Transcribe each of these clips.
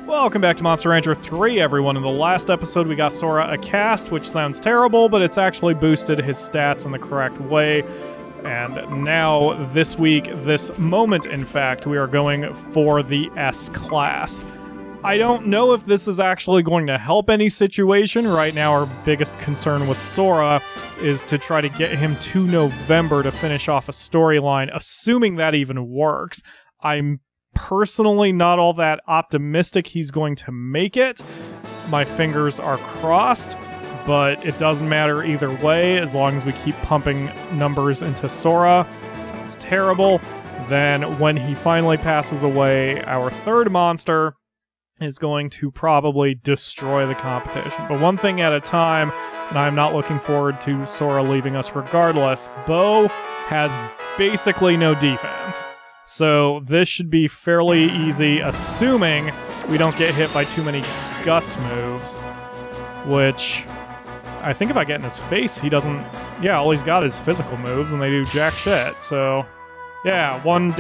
Welcome back to Monster Rancher 3, everyone. In the last episode, we got Sora a cast, which sounds terrible, but it's actually boosted his stats in the correct way. And now, this week, this moment, in fact, we are going for the S class. I don't know if this is actually going to help any situation. Right now, our biggest concern with Sora is to try to get him to November to finish off a storyline, assuming that even works. I'm personally not all that optimistic he's going to make it. My fingers are crossed, but it doesn't matter either way as long as we keep pumping numbers into Sora. It sounds terrible. Then when he finally passes away, our third monster is going to probably destroy the competition. But one thing at a time, and I'm not looking forward to Sora leaving us regardless. Bo has basically no defense. So this should be fairly easy, assuming we don't get hit by too many guts moves, which I think if I get in his face, he doesn't... Yeah, all he's got is physical moves, and they do jack shit. So, yeah, one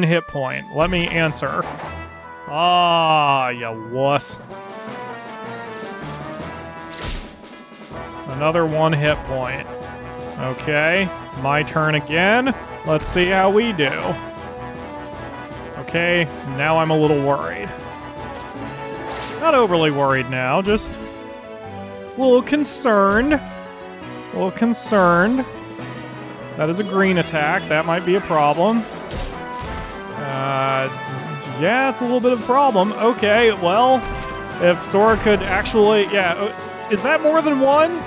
hit point. Let me answer. Ah, you wuss. Another one hit point. Okay, my turn again. Let's see how we do. Okay, now I'm a little worried. Not overly worried now, just a little concerned. A little concerned. That is a green attack. That might be a problem. Yeah, it's a little bit of a problem. Okay, well, if Sora could actually... Yeah, is that more than one?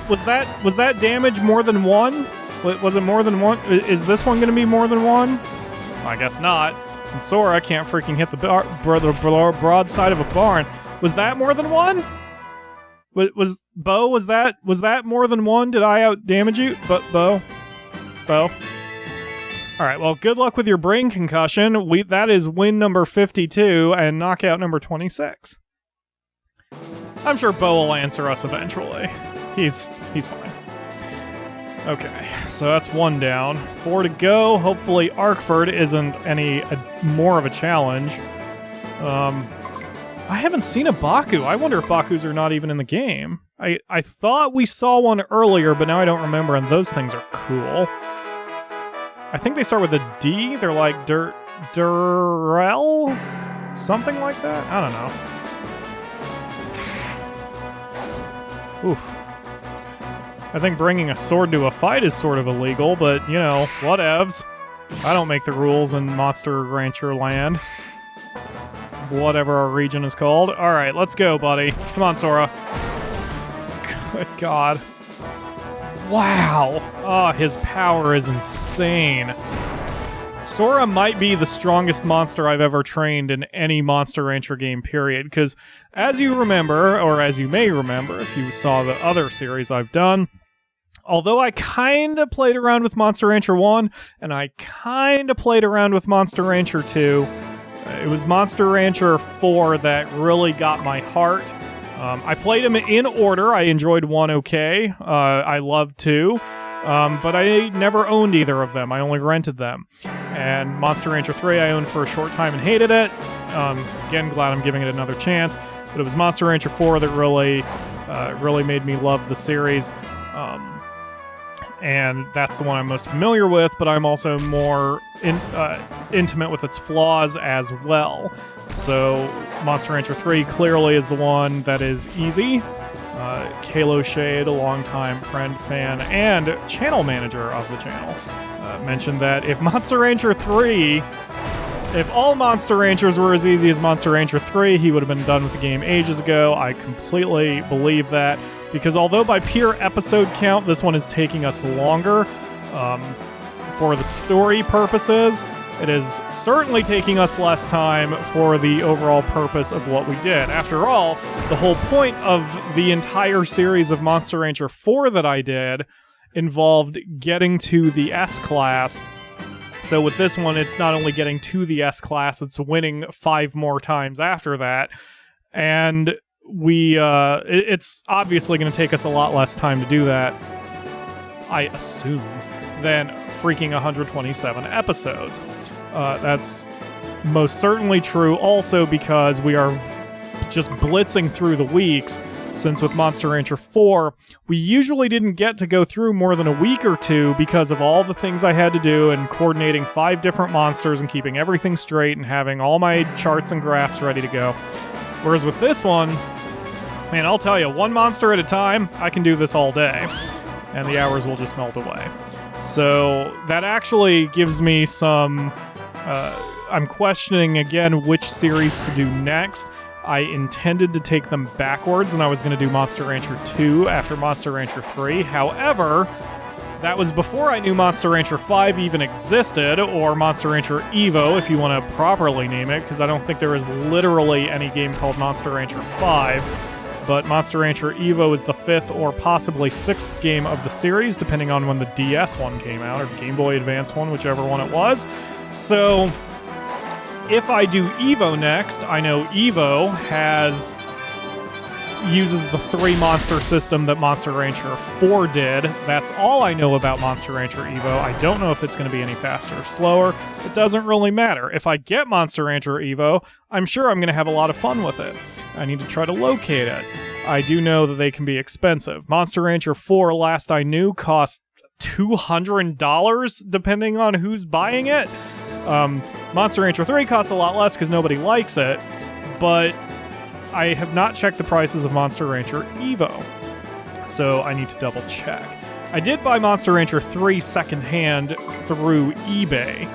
Was that damage more than one? Was it more than one? Is this one going to be more than one? I guess not. Since Sora can't freaking hit the broadside of a barn. Was that more than one? Was that more than one? Did I out damage you? Bo? Alright, well, good luck with your brain concussion. That is win number 52 and knockout number 26. I'm sure Bo will answer us eventually. He's fine. Okay, so that's one down. 4 to go. Hopefully Arkford isn't any more of a challenge. I haven't seen a Baku. I wonder if Bakus are not even in the game. I thought we saw one earlier, but now I don't remember, and those things are cool. I think they start with a D. They're like Durrell? Something like that? I don't know. Oof. I think bringing a sword to a fight is sort of illegal, but, you know, whatevs. I don't make the rules in Monster Rancher land. Whatever our region is called. Alright, let's go, buddy. Come on, Sora. Good God. Wow. Oh, his power is insane. Sora might be the strongest monster I've ever trained in any Monster Rancher game, period. Because, as you remember, or as you may remember if you saw the other series I've done, although I kind of played around with Monster Rancher 1, and I kind of played around with Monster Rancher 2, it was Monster Rancher 4 that really got my heart. I played them in order. I enjoyed 1 okay. I loved 2. But I never owned either of them. I only rented them. And Monster Rancher 3 I owned for a short time and hated it. Again, glad I'm giving it another chance. But it was Monster Rancher 4 that really made me love the series. And that's the one I'm most familiar with, but I'm also more intimate with its flaws as well. So Monster Rancher 3 clearly is the one that is easy. Kalo Shade, a longtime friend, fan, and channel manager of the channel, mentioned that if Monster Rancher 3, if all Monster Ranchers were as easy as Monster Rancher 3, he would have been done with the game ages ago. I completely believe that, because although by pure episode count, this one is taking us longer, for the story purposes, it is certainly taking us less time for the overall purpose of what we did. After all, the whole point of the entire series of Monster Rancher 4 that I did involved getting to the S class. So with this one, it's not only getting to the S class, it's winning 5 more times after that. And it's obviously going to take us a lot less time to do that, I assume, than freaking 127 episodes. That's most certainly true also because we are just blitzing through the weeks, since with Monster Rancher 4, we usually didn't get to go through more than a week or two because of all the things I had to do and coordinating 5 different monsters and keeping everything straight and having all my charts and graphs ready to go. Whereas with this one, man, I'll tell you, one monster at a time, I can do this all day, and the hours will just melt away. So that actually gives me some... I'm questioning again which series to do next. I intended to take them backwards, and I was going to do Monster Rancher 2 after Monster Rancher 3. However, that was before I knew Monster Rancher 5 even existed, or Monster Rancher Evo, if you want to properly name it, because I don't think there is literally any game called Monster Rancher 5. But Monster Rancher Evo is the 5th or possibly 6th game of the series, depending on when the DS one came out, or Game Boy Advance one, whichever one it was. So... if I do Evo next, I know Evo uses the 3-monster system that Monster Rancher 4 did. That's all I know about Monster Rancher Evo. I don't know if it's going to be any faster or slower. It doesn't really matter. If I get Monster Rancher Evo, I'm sure I'm going to have a lot of fun with it. I need to try to locate it. I do know that they can be expensive. Monster Rancher 4, last I knew, cost $200 depending on who's buying it. Monster Rancher 3 costs a lot less because nobody likes it, but I have not checked the prices of Monster Rancher Evo, so I need to double check. I did buy Monster Rancher 3 secondhand through eBay,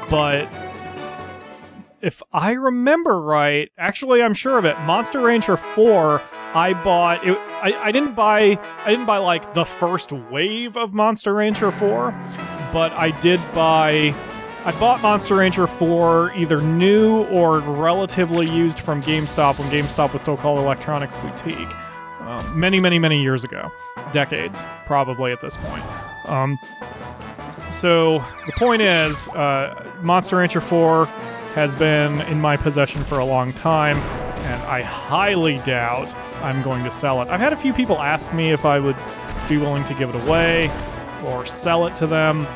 but if I remember right, actually I'm sure of it, Monster Rancher 4 I bought it. I didn't buy like the first wave of Monster Rancher 4, but I bought Monster Rancher 4 either new or relatively used from GameStop when GameStop was still called Electronics Boutique. Many, many, many years ago. Decades, probably at this point. So the point is, Monster Rancher 4 has been in my possession for a long time, and I highly doubt I'm going to sell it. I've had a few people ask me if I would be willing to give it away or sell it to them.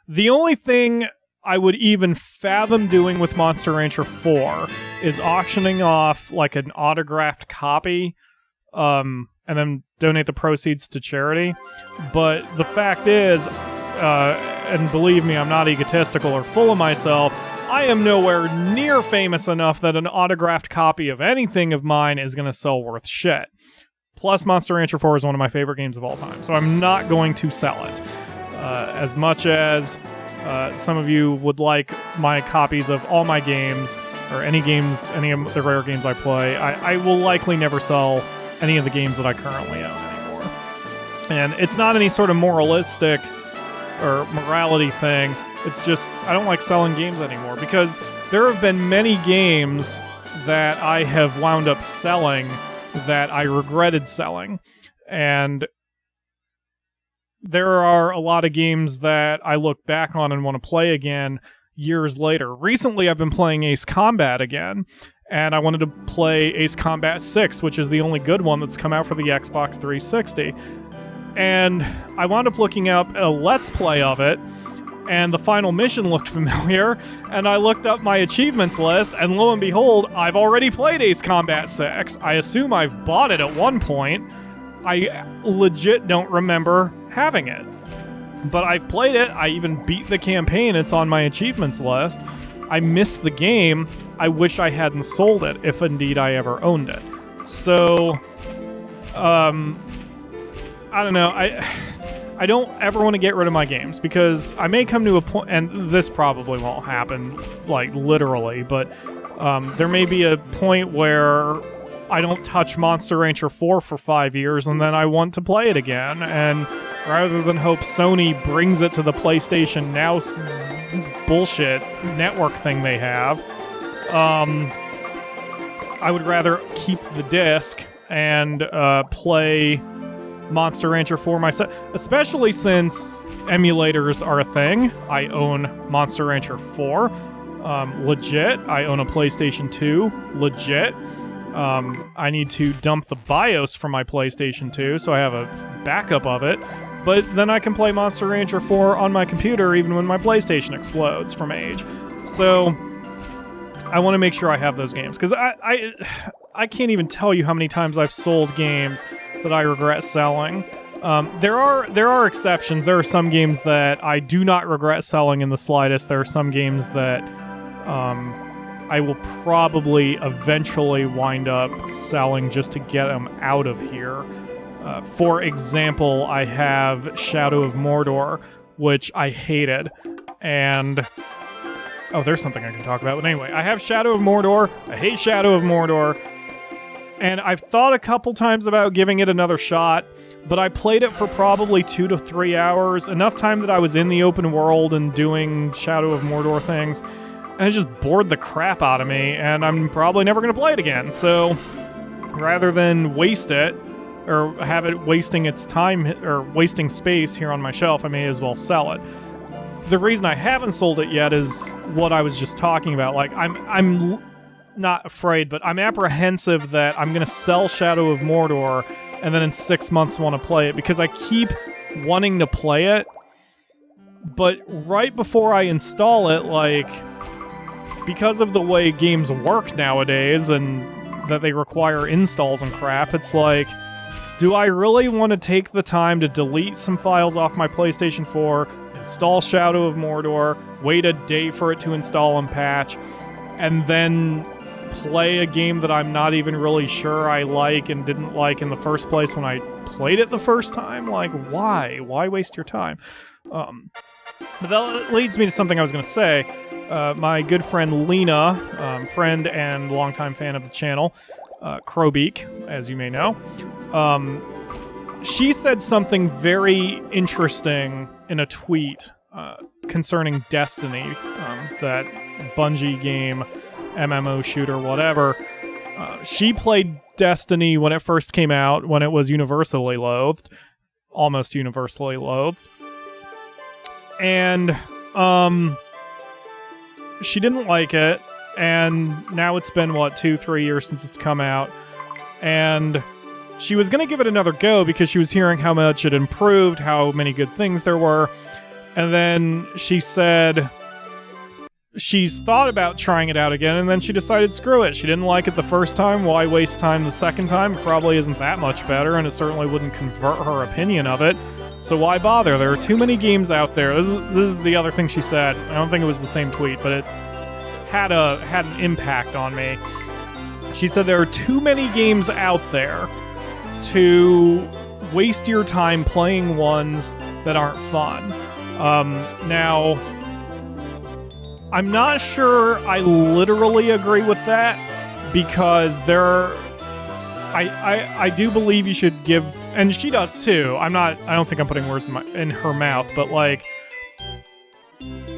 The only thing I would even fathom doing with Monster Rancher 4 is auctioning off like an autographed copy, and then donate the proceeds to charity. But the fact is, and believe me, I'm not egotistical or full of myself, I am nowhere near famous enough that an autographed copy of anything of mine is going to sell worth shit. Plus, Monster Rancher 4 is one of my favorite games of all time, so I'm not going to sell it. As much as some of you would like my copies of all my games, or any of the rare games I play, I will likely never sell any of the games that I currently own anymore. And it's not any sort of moralistic or morality thing. It's just, I don't like selling games anymore, because there have been many games that I have wound up selling that I regretted selling. And there are a lot of games that I look back on and want to play again years later. Recently, I've been playing Ace Combat again, and I wanted to play Ace Combat 6, which is the only good one that's come out for the Xbox 360. And I wound up looking up a Let's Play of it, and the final mission looked familiar, and I looked up my achievements list, and lo and behold, I've already played Ace Combat 6. I assume I've bought it at one point. I legit don't remember having it. But I've played it. I even beat the campaign. It's on my achievements list. I missed the game. I wish I hadn't sold it, if indeed I ever owned it. So, I don't know. I don't ever want to get rid of my games, because I may come to a point, and this probably won't happen, like, literally, but there may be a point where I don't touch Monster Rancher 4 for 5 years, and then I want to play it again, and rather than hope Sony brings it to the PlayStation Now bullshit network thing they have, I would rather keep the disc and play Monster Rancher 4 myself, especially since emulators are a thing. I own Monster Rancher 4, legit. I own a PlayStation 2, legit. I need to dump the BIOS from my PlayStation 2, so I have a backup of it. But then I can play Monster Rancher 4 on my computer even when my PlayStation explodes from age. So I want to make sure I have those games, because I can't even tell you how many times I've sold games that I regret selling. There are exceptions. There are some games that I do not regret selling in the slightest. There are some games that I will probably eventually wind up selling just to get them out of here. For example, I have Shadow of Mordor, which I hated, and oh, there's something I can talk about. But anyway, I have Shadow of Mordor. I hate Shadow of Mordor. And I've thought a couple times about giving it another shot, but I played it for probably 2 to 3 hours, enough time that I was in the open world and doing Shadow of Mordor things, and it just bored the crap out of me, and I'm probably never going to play it again. So rather than waste it, or have it wasting its time, or wasting space here on my shelf, I may as well sell it. The reason I haven't sold it yet is what I was just talking about. Like, I'm not afraid, but I'm apprehensive that I'm going to sell Shadow of Mordor and then in 6 months want to play it, because I keep wanting to play it, but right before I install it, like, because of the way games work nowadays and that they require installs and crap, it's like, do I really want to take the time to delete some files off my PlayStation 4, install Shadow of Mordor, wait a day for it to install and patch, and then play a game that I'm not even really sure I like and didn't like in the first place when I played it the first time? Like, why? Why waste your time? But that leads me to something I was going to say. My good friend Lena, friend and longtime fan of the channel, Crowbeak, as you may know, she said something very interesting in a tweet concerning Destiny, that Bungie game, MMO shooter, whatever. She played Destiny when it first came out, when it was universally loathed, almost universally loathed. And she didn't like it, and now it's been, 2-3 years since it's come out, and she was going to give it another go because she was hearing how much it improved, how many good things there were, and then she said she's thought about trying it out again, and then she decided, screw it. She didn't like it the first time. Why waste time the second time? It probably isn't that much better, and it certainly wouldn't convert her opinion of it. So why bother? There are too many games out there. This is the other thing she said. I don't think it was the same tweet, but it had an impact on me. She said there are too many games out there to waste your time playing ones that aren't fun. Now, I'm not sure I literally agree with that, because I do believe you should give, and she does too. I don't think I'm putting words in her mouth, but like,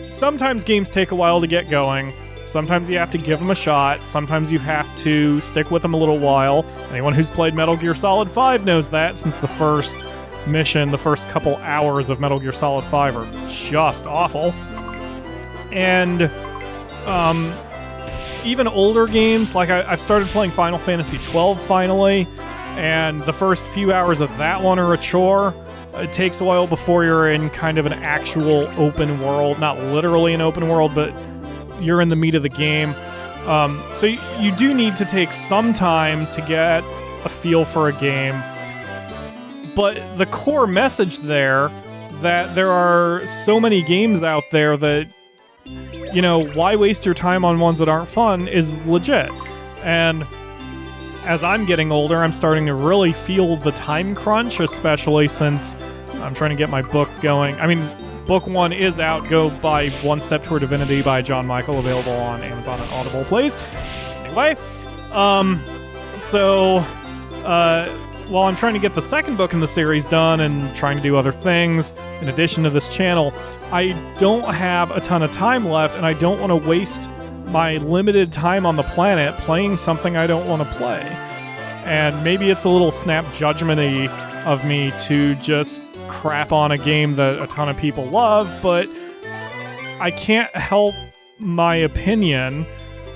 sometimes games take a while to get going. Sometimes you have to give them a shot. Sometimes you have to stick with them a little while. Anyone who's played Metal Gear Solid 5 knows that, since the first mission, the first couple hours of Metal Gear Solid 5 are just awful. And even older games, like I've started playing Final Fantasy 12 finally, and the first few hours of that one are a chore. It takes a while before you're in kind of an actual open world, not literally an open world, but you're in the meat of the game. So you do need to take some time to get a feel for a game. But the core message there, that there are so many games out there that, you know, why waste your time on ones that aren't fun, is legit. And as I'm getting older, I'm starting to really feel the time crunch, especially since I'm trying to get my book going. I mean, book 1 is out. Go buy One Step Toward Divinity by John Michael, available on Amazon and Audible, please. Anyway, while I'm trying to get the second book in the series done and trying to do other things in addition to this channel, I don't have a ton of time left, and I don't want to waste my limited time on the planet playing something I don't want to play. And maybe it's a little snap judgment-y of me to just crap on a game that a ton of people love, but I can't help my opinion.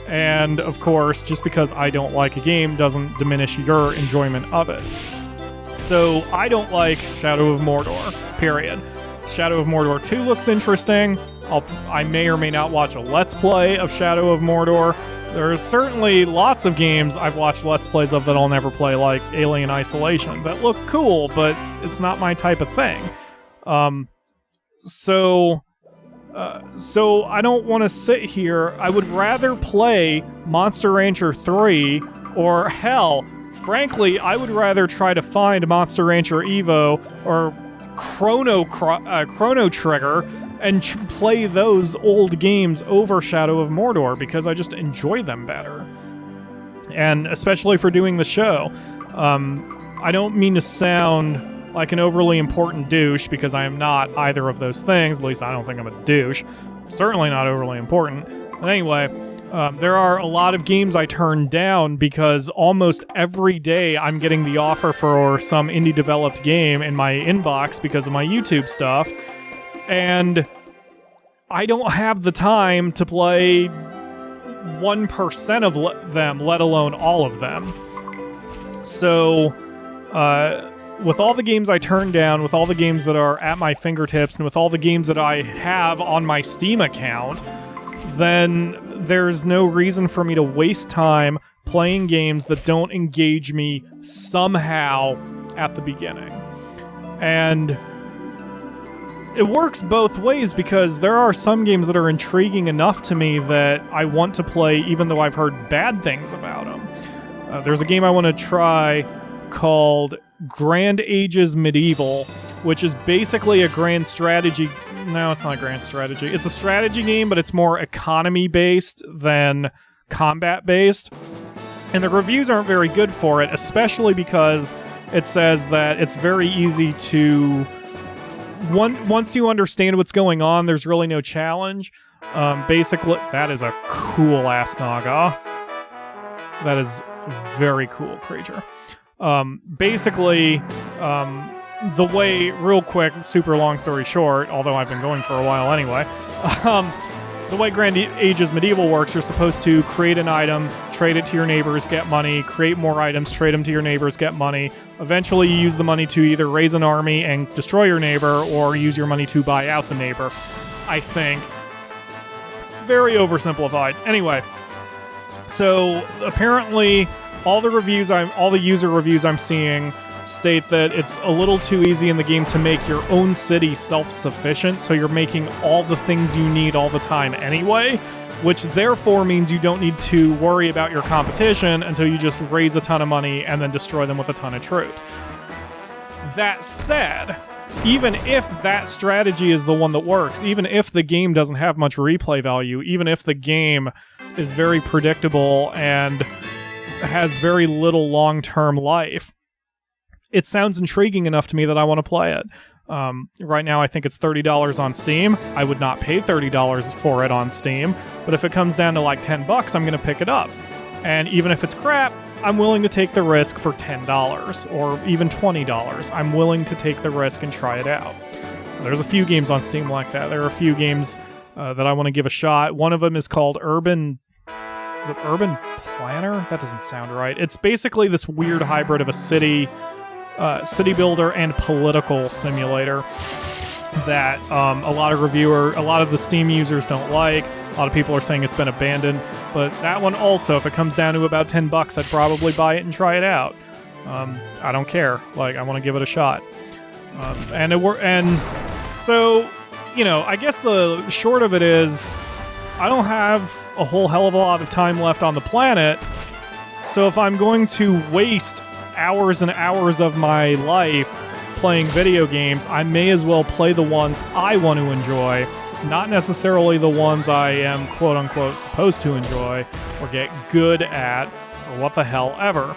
And of course, just because I don't like a game doesn't diminish your enjoyment of it. So I don't like Shadow of Mordor, period. Shadow of Mordor 2 looks interesting. I may or may not watch a Let's Play of Shadow of Mordor. There are certainly lots of games I've watched Let's Plays of that I'll never play, like Alien Isolation, that look cool, but it's not my type of thing. So I don't want to sit here. I would rather play Monster Rancher 3, or hell, frankly, I would rather try to find Monster Rancher Evo or Chrono Trigger and play those old games over Shadow of Mordor, because I just enjoy them better. And especially for doing the show. I don't mean to sound like an overly important douche, because I am not either of those things. At least I don't think I'm a douche. Certainly not overly important. But anyway, there are a lot of games I turn down because almost every day I'm getting the offer for some indie developed game in my inbox because of my YouTube stuff. And I don't have the time to play 1% of them, let alone all of them. So, with all the games I turn down, with all the games that are at my fingertips, and with all the games that I have on my Steam account, then there's no reason for me to waste time playing games that don't engage me somehow at the beginning. And it works both ways, because there are some games that are intriguing enough to me that I want to play even though I've heard bad things about them. There's a game I want to try called Grand Ages Medieval, which is basically a grand strategy. No, it's not a grand strategy. It's a strategy game, but it's more economy-based than combat-based. And the reviews aren't very good for it, especially because it says that it's very easy to... Once you understand what's going on, there's really no challenge. Basically, that is a cool-ass Naga. That is a very cool creature. Basically, the way, real quick, super long story short, although I've been going for a while anyway, the way Grand Ages Medieval works, you're supposed to create an item, trade it to your neighbors, get money, create more items, trade them to your neighbors, get money. Eventually, you use the money to either raise an army and destroy your neighbor, or use your money to buy out the neighbor, I think. Very oversimplified. Anyway, so apparently all the user reviews I'm seeing state that it's a little too easy in the game to make your own city self-sufficient, so you're making all the things you need all the time anyway, which therefore means you don't need to worry about your competition until you just raise a ton of money and then destroy them with a ton of troops. That said, even if that strategy is the one that works, even if the game doesn't have much replay value, even if the game is very predictable and has very little long-term life, it sounds intriguing enough to me that I want to play it. Right now, I think it's $30 on Steam. I would not pay $30 for it on Steam, but if it comes down to like $10, I'm going to pick it up. And even if it's crap, I'm willing to take the risk for $10 or even $20. I'm willing to take the risk and try it out. There's a few games on Steam like that. There are a few games that I want to give a shot. One of them is called Urban Planner? That doesn't sound right. It's basically this weird hybrid of a city builder and political simulator that a lot of the Steam users don't like. A lot of people are saying it's been abandoned, but that one also, if it comes down to about $10, I'd probably buy it and try it out. I don't care. Like, I want to give it a shot. So, I guess the short of it is, I don't have a whole hell of a lot of time left on the planet, so if I'm going to waste hours and hours of my life playing video games, I may as well play the ones I want to enjoy, not necessarily the ones I am quote-unquote supposed to enjoy or get good at or what the hell ever.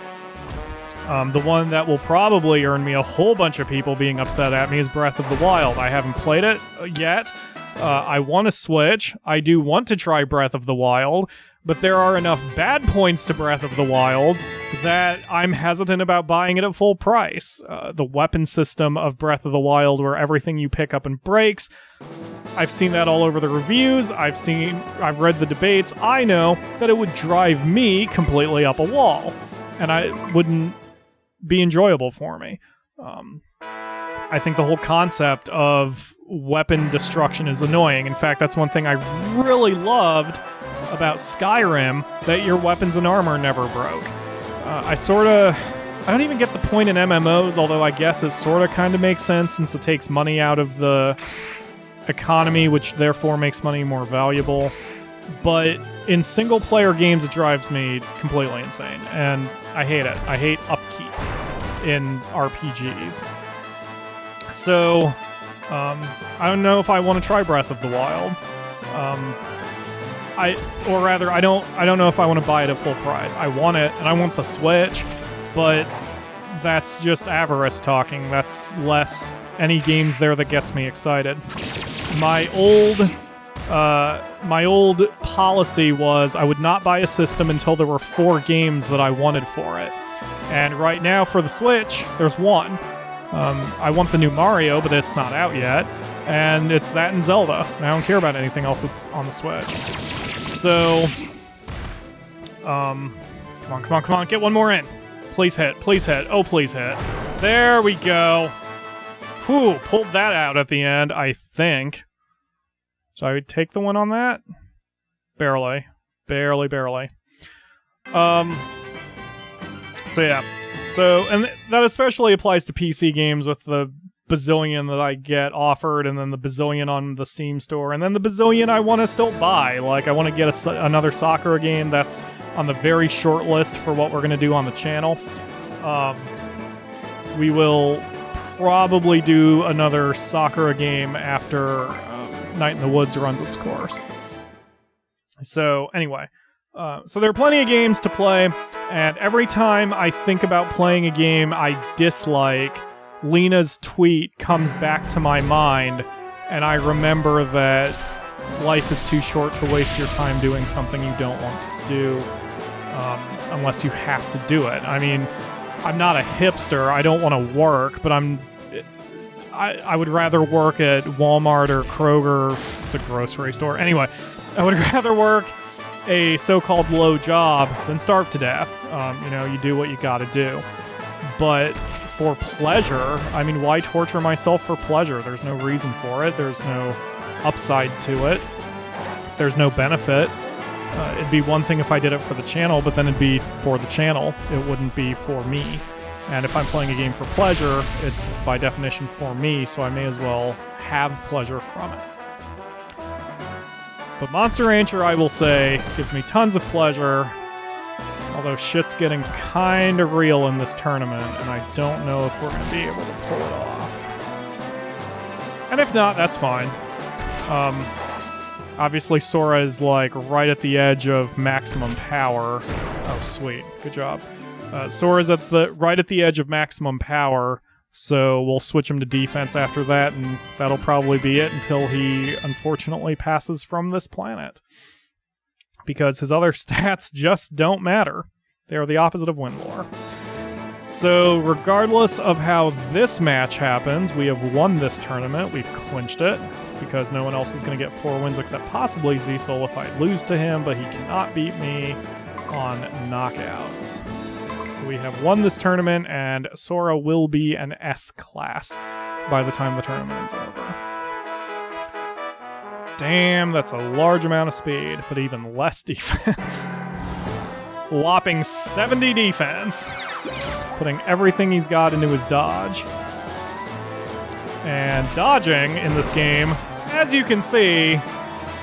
The one that will probably earn me a whole bunch of people being upset at me is Breath of the Wild. I haven't played it yet. I want to Switch. I do want to try Breath of the Wild, but there are enough bad points to Breath of the Wild that I'm hesitant about buying it at full price. The weapon system of Breath of the Wild, where everything you pick up and breaks, I've seen that all over the reviews. I've read the debates. I know that it would drive me completely up a wall, and I wouldn't be enjoyable for me. I think the whole concept of weapon destruction is annoying. In fact, that's one thing I really loved about Skyrim, that your weapons and armor never broke. I don't even get the point in MMOs, although I guess it sort of kind of makes sense since it takes money out of the economy, which therefore makes money more valuable. But in single-player games, it drives me completely insane, and I hate it. I hate upkeep in RPGs. So, I don't know if I want to try Breath of the Wild. I don't know if I want to buy it at full price. I want it, and I want the Switch, but that's just avarice talking. That's less any games there that gets me excited. My old policy was I would not buy a system until there were 4 games that I wanted for it. And right now for the Switch, there's 1. I want the new Mario, but it's not out yet. And it's that and Zelda. And I don't care about anything else that's on the Switch. So, come on, get one more in. Please hit. Oh, please hit. There we go. Whew, pulled that out at the end, I think. So I would take the one on that? Barely. So yeah. So, and that especially applies to PC games with the bazillion that I get offered, and then the bazillion on the Steam store, and then the bazillion I want to still buy. Like, I want to get another soccer game that's on the very short list for what we're going to do on the channel. We will probably do another soccer game after Night in the Woods runs its course. So, anyway. So there are plenty of games to play, and every time I think about playing a game I dislike, Lena's tweet comes back to my mind, and I remember that life is too short to waste your time doing something you don't want to do, unless you have to do it. I mean, I'm not a hipster, I don't want to work, but I would rather work at Walmart or Kroger. It's a grocery store. Anyway, I would rather work a so-called low job than starve to death. You do what you gotta do. But for pleasure, I mean, why torture myself for pleasure? There's no reason for it. There's no upside to it. There's no benefit. It'd be one thing if I did it for the channel, but then it'd be for the channel. It wouldn't be for me. And if I'm playing a game for pleasure, it's by definition for me, so I may as well have pleasure from it. But Monster Rancher, I will say, gives me tons of pleasure, although shit's getting kind of real in this tournament, and I don't know if we're going to be able to pull it off. And if not, that's fine. Obviously, Sora is like right at the edge of maximum power. Oh, sweet. Good job. Sora's right at the edge of maximum power, so we'll switch him to defense after that, and that'll probably be it until he unfortunately passes from this planet. Because his other stats just don't matter. They are the opposite of Windlore. So regardless of how this match happens, we have won this tournament. We've clinched it, because no one else is going to get 4 wins except possibly Z-Soul if I lose to him, but he cannot beat me on knockouts. So we have won this tournament, and Sora will be an S-class by the time the tournament is over. Damn, that's a large amount of speed, but even less defense. Whopping 70 defense. Putting everything he's got into his dodge. And dodging in this game, as you can see,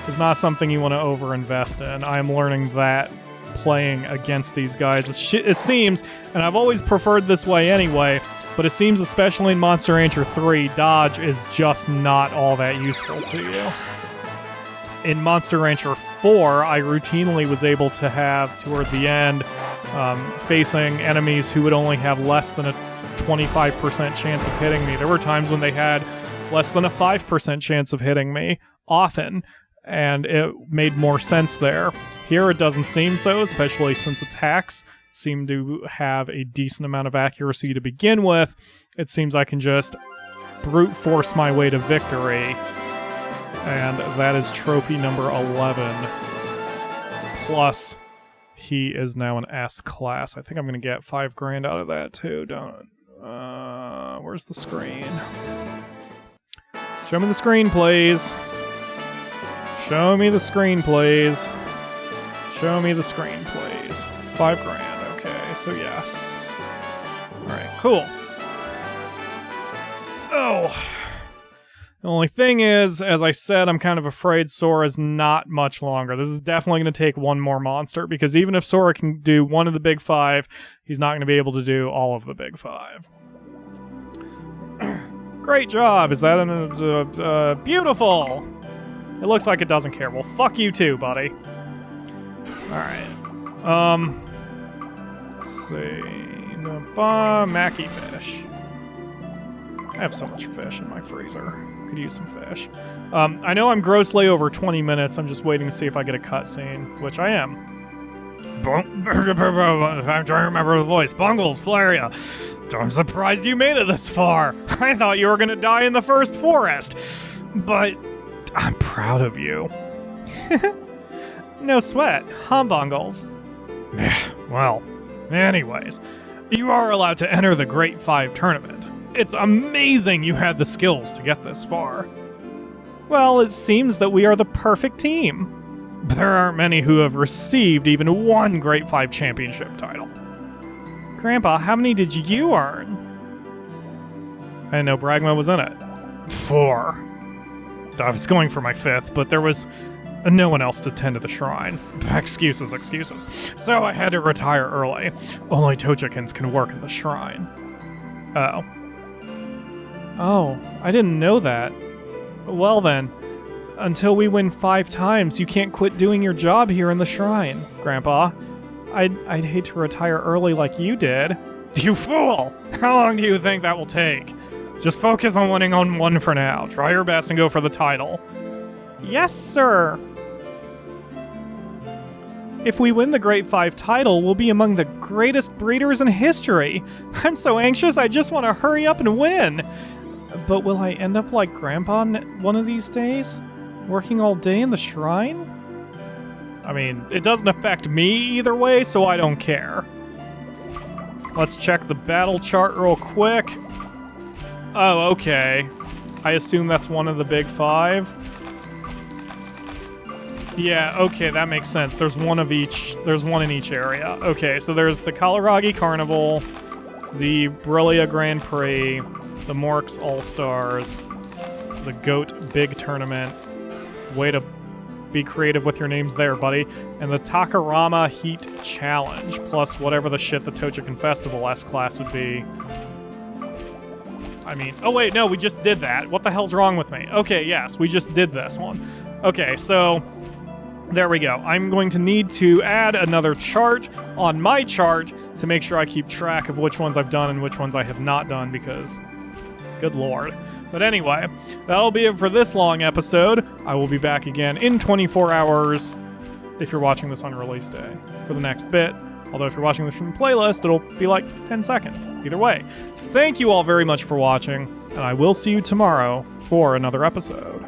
is not something you want to overinvest in. I am learning that playing against these guys. It seems, and I've always preferred this way anyway, but it seems especially in Monster Rancher 3, dodge is just not all that useful to you. In Monster Rancher 4, I routinely was able to have, toward the end, facing enemies who would only have less than a 25% chance of hitting me. There were times when they had less than a 5% chance of hitting me, often, and it made more sense there. Here it doesn't seem so, especially since attacks seem to have a decent amount of accuracy to begin with. It seems I can just brute force my way to victory, and that is trophy number 11. Plus, he is now an S-class. I think I'm going to get $5,000 out of that too, where's the screen? Show me the screen, please. Show me the screen, please. Show me the screen, please. $5,000. Okay, so yes. Alright, cool. Oh. The only thing is, as I said, I'm kind of afraid Sora's not much longer. This is definitely going to take one more monster, because even if Sora can do one of the big 5, he's not going to be able to do all of the big 5. Great job! Is that beautiful? It looks like it doesn't care. Well, fuck you too, buddy. Alright. Let's see. Mackie fish. I have so much fish in my freezer. Could use some fish. I know I'm grossly over 20 minutes. I'm just waiting to see if I get a cutscene, which I am. I'm trying to remember the voice. Bungles, Flaria. I'm surprised you made it this far. I thought you were going to die in the first forest. But I'm proud of you. No sweat, huh, Bungles? Well, anyways, you are allowed to enter the Great 5 tournament. It's amazing you had the skills to get this far. Well, it seems that we are the perfect team. There aren't many who have received even one Great 5 championship title. Grandpa, how many did you earn? I didn't know Bragma was in it. 4. I was going for my 5th, but there was no one else to tend to the shrine. Excuses. So I had to retire early. Only Tochikins can work in the shrine. Oh, I didn't know that. Well then, until we win 5 times, you can't quit doing your job here in the shrine, Grandpa. I'd hate to retire early like you did. You fool! How long do you think that will take? Just focus on winning on 1 for now. Try your best and go for the title. Yes, sir! If we win the Great 5 title, we'll be among the greatest breeders in history. I'm so anxious, I just want to hurry up and win. But will I end up like Grandpa one of these days? Working all day in the shrine? I mean, it doesn't affect me either way, so I don't care. Let's check the battle chart real quick. Oh, okay. I assume that's one of the big 5. Yeah, okay, that makes sense. There's one of each. There's one in each area. Okay, so there's the Kalaragi Carnival, the Brillia Grand Prix, the Morks All-Stars, the Goat Big Tournament. Way to be creative with your names there, buddy. And the Takarama Heat Challenge, plus whatever the shit the Tochikin Festival S-Class would be. I mean, oh wait, no, we just did that. What the hell's wrong with me? Okay, yes, we just did this one. Okay, so there we go. I'm going to need to add another chart on my chart to make sure I keep track of which ones I've done and which ones I have not done, because good lord. But anyway, that'll be it for this long episode. I will be back again in 24 hours, if you're watching this on release day, for the next bit. Although if you're watching this from the playlist, it'll be like 10 seconds. Either way, thank you all very much for watching, and I will see you tomorrow for another episode.